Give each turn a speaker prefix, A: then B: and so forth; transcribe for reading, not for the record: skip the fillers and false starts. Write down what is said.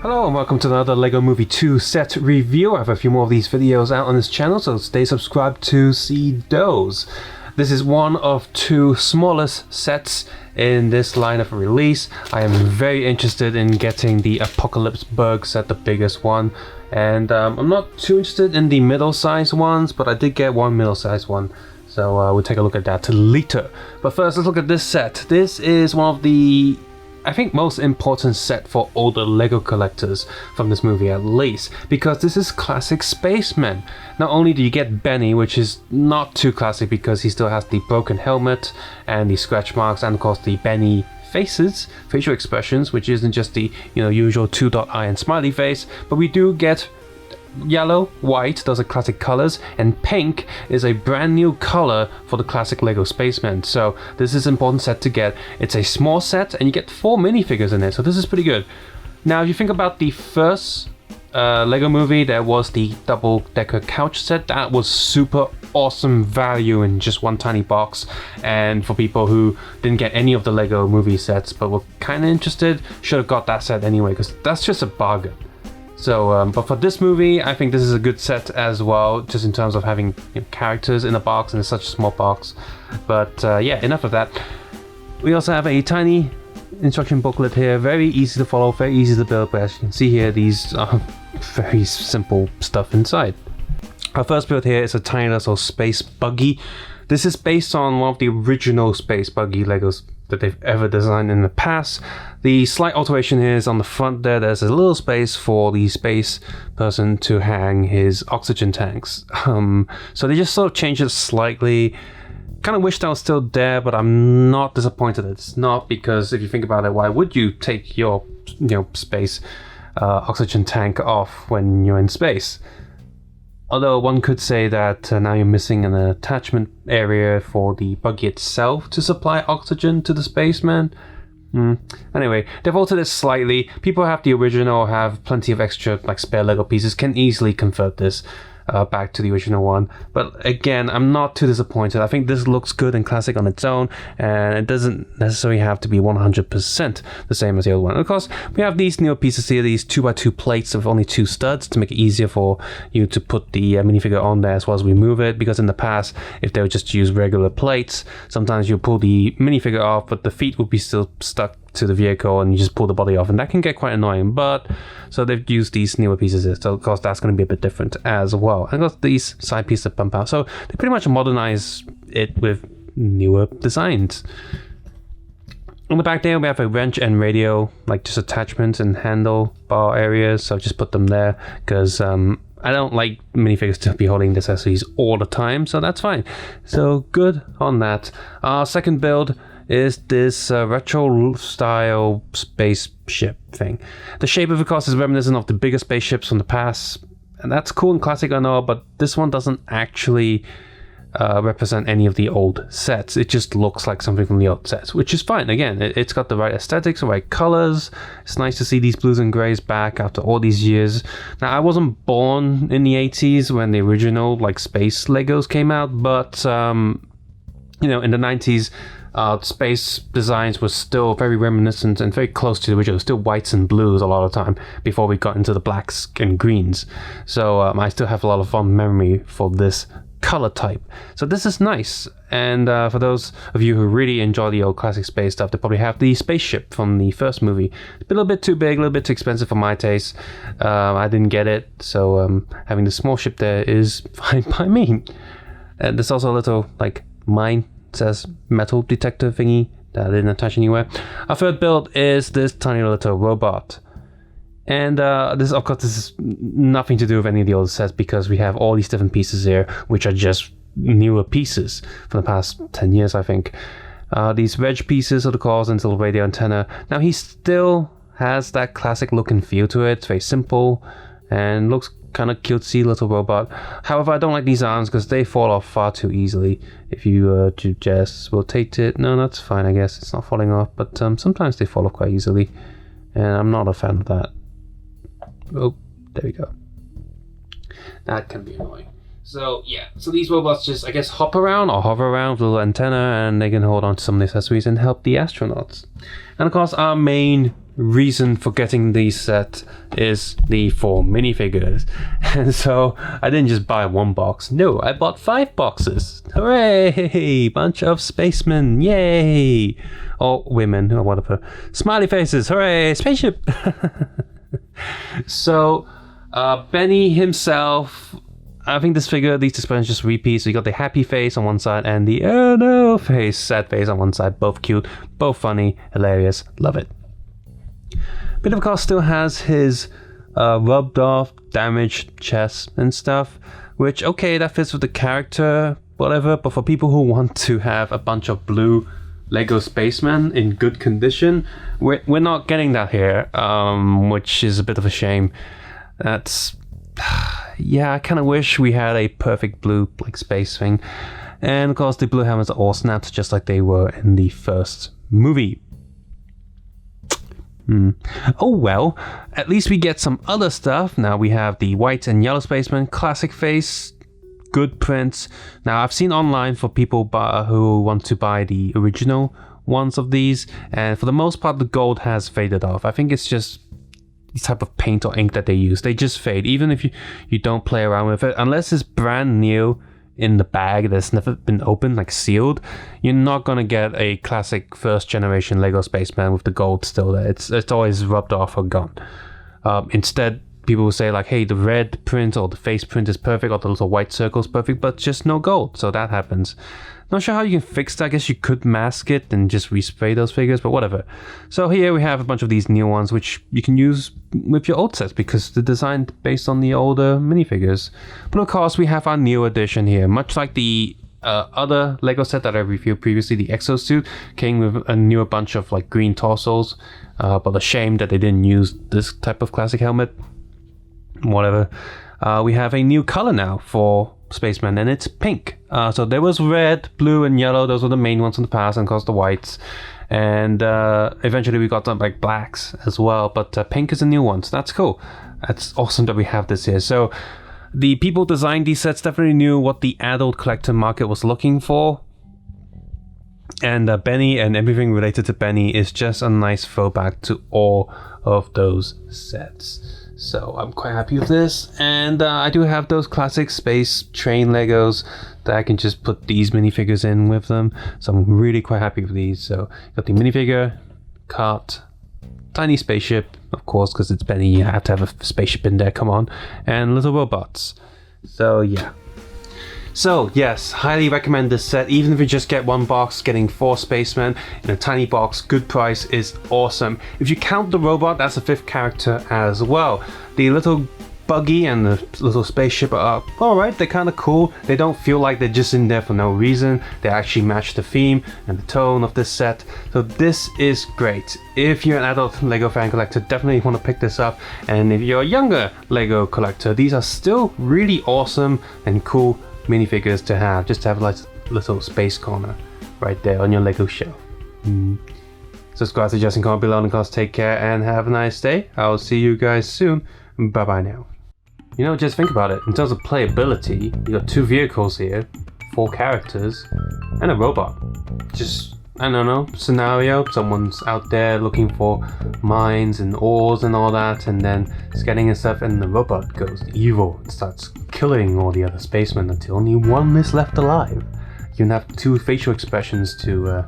A: Hello and welcome to another LEGO Movie 2 set review. I have a few more of these videos out on this channel, so stay subscribed to see those. This is one of two smallest sets in this line of release. I am very interested in getting the Apocalypse Bug set, the biggest one. And I'm not too interested in the middle-sized ones, but I did get one middle-sized one. So we'll take a look at that later. But first, let's look at this set. This is one of the, I think, most important set for older LEGO collectors from this movie at least, because this is classic Spaceman. Not only do you get Benny, which is not too classic because he still has the broken helmet and the scratch marks and of course the Benny faces, facial expressions, which isn't just the usual two-dot eye and smiley face, but we do get yellow, white, those are classic colors, and pink is a brand new color for the classic LEGO Spaceman. So this is an important set to get. It's a small set and you get 4 minifigures in it, so this is pretty good. Now if you think about the first LEGO movie, there was the double-decker couch set. That was super awesome value in just one tiny box, and for people who didn't get any of the LEGO movie sets but were kind of interested, should have got that set anyway, because that's just a bargain. So, but for this movie, I think this is a good set as well, just in terms of having characters in a box and such a small box. But yeah, enough of that. We also have a tiny instruction booklet here, very easy to follow, very easy to build, but as you can see here, these are very simple stuff inside. Our first build here is a tiny little space buggy. This is based on one of the original space buggy Legos that they've ever designed in the past. The slight alteration here is on the front there, there's a little space for the space person to hang his oxygen tanks. So they just sort of changed it slightly. Kind of wish that was still there, but I'm not disappointed it's not, because if you think about it, why would you take your space oxygen tank off when you're in space? Although one could say that now you're missing an attachment area for the buggy itself to supply oxygen to the Spaceman. Anyway, they've altered it slightly. People who have the original or have plenty of extra spare Lego pieces can easily convert this back to the original one. But again, I'm not too disappointed. I think this looks good and classic on its own, and it doesn't necessarily have to be 100% the same as the other one. And of course, we have these newer pieces here, these 2x2 plates with only 2 studs to make it easier for you to put the minifigure on there as well as remove it, because in the past, if they would just use regular plates, sometimes you pull the minifigure off, but the feet would be still stuck to the vehicle and you just pull the body off, and that can get quite annoying. But so they've used these newer pieces here, so of course that's going to be a bit different as well. And of course these side pieces bump out, so they pretty much modernize it with newer designs. On the back there we have a wrench and radio, just attachments and handlebar areas, so just put them there because I don't like minifigures to be holding accessories all the time, so that's fine. So good on that. Our second build is this retro style spaceship thing. The shape of it, of course, is reminiscent of the bigger spaceships from the past, and that's cool and classic, I know, but this one doesn't actually represent any of the old sets. It just looks like something from the old sets, which is fine. Again, it's got the right aesthetics, the right colors. It's nice to see these blues and grays back after all these years. Now, I wasn't born in the 80s when the original space Legos came out, but in the 90s, space designs were still very reminiscent and very close to the original, still whites and blues a lot of the time before we got into the blacks and greens. So I still have a lot of fond memory for this color type. So this is nice, and for those of you who really enjoy the old classic space stuff, they probably have the spaceship from the first movie. It's a little bit too big, a little bit too expensive for my taste. I didn't get it, so having the small ship there is fine by me. And there's also a little mine says metal detector thingy that I didn't attach anywhere. Our third build is this tiny little robot, and this is nothing to do with any of the old sets, because we have all these different pieces here which are just newer pieces from the past 10 years, I think. These wedge pieces are the cores and little radio antenna. Now he still has that classic look and feel to it. It's very simple and looks kind of cutesy little robot. However, I don't like these arms because they fall off far too easily. If you just rotate it, no, that's fine, I guess. It's not falling off, but sometimes they fall off quite easily, and I'm not a fan of that. Oh, there we go. That can be annoying. So yeah, so these robots just, I guess, hop around or hover around with a little antenna, and they can hold on to some of the accessories and help the astronauts. And of course, our main reason for getting these set is the 4 minifigures. And so I didn't just buy 1 box. No, I bought 5 boxes. Hooray! Bunch of spacemen. Yay! Or women, or whatever. Smiley faces. Hooray! Spaceship! So, Benny himself, I think this figure, these expressions just repeat. So you got the happy face on one side and the oh no face, sad face on one side. Both cute, both funny, hilarious. Love it. But of course still has his rubbed off, damaged chest and stuff, which, okay, that fits with the character, whatever, but for people who want to have a bunch of blue Lego Spaceman in good condition, we're not getting that here, which is a bit of a shame. That's... yeah, I kind of wish we had a perfect blue like space thing. And of course the blue helmets are all snapped just like they were in the first movie. Oh well, at least we get some other stuff. Now we have the white and yellow spaceman, classic face, good prints. Now I've seen online for people who want to buy the original ones of these, and for the most part the gold has faded off. I think it's just the type of paint or ink that they use. They just fade, even if you don't play around with it. Unless it's brand new in the bag that's never been opened, like sealed, you're not gonna get a classic first generation Lego Spaceman with the gold still there. It's always rubbed off or gone. Instead, people will say like, hey, the red print or the face print is perfect, or the little white circle is perfect, but just no gold. So that happens. Not sure how you can fix that. I guess you could mask it and just respray those figures, but whatever. So here we have a bunch of these new ones, which you can use with your old sets because they're designed based on the older minifigures. But of course, we have our new edition here, much like the other Lego set that I reviewed previously, the Exosuit King, with a newer bunch of like green torsos. But a shame that they didn't use this type of classic helmet. Whatever. We have a new color now for Spaceman, and it's pink. So there was red, blue, and yellow. Those were the main ones in the past, and of course the whites. And eventually we got them like blacks as well. But pink is a new one, so that's cool. That's awesome that we have this here. So the people designed these sets definitely knew what the adult collector market was looking for. And Benny and everything related to Benny is just a nice throwback to all of those sets. So I'm quite happy with this, and I do have those classic space train Legos that I can just put these minifigures in with them. So I'm really quite happy with these. So got the minifigure, cart, tiny spaceship, of course, because it's Benny, you have to have a spaceship in there, come on, and little robots. So yeah. So yes, highly recommend this set. Even if you just get 1 box, getting 4 spacemen in a tiny box, good price is awesome. If you count the robot, that's a 5th character as well. The little buggy and the little spaceship are alright, they're kind of cool. They don't feel like they're just in there for no reason. They actually match the theme and the tone of this set. So this is great. If you're an adult Lego fan collector, definitely want to pick this up. And if you're a younger Lego collector, these are still really awesome and cool minifigures to have, just to have like a little space corner right there on your Lego shelf. Subscribe, suggest, and comment below, and of course take care and have a nice day. I'll see you guys soon. Bye bye now. You know, just think about it. In terms of playability, you got 2 vehicles here, 4 characters, and a robot. Just, I don't know, scenario, someone's out there looking for mines and ores and all that, and then scanning and stuff, and the robot goes evil and starts killing all the other spacemen until only 1 is left alive. You can have 2 facial expressions to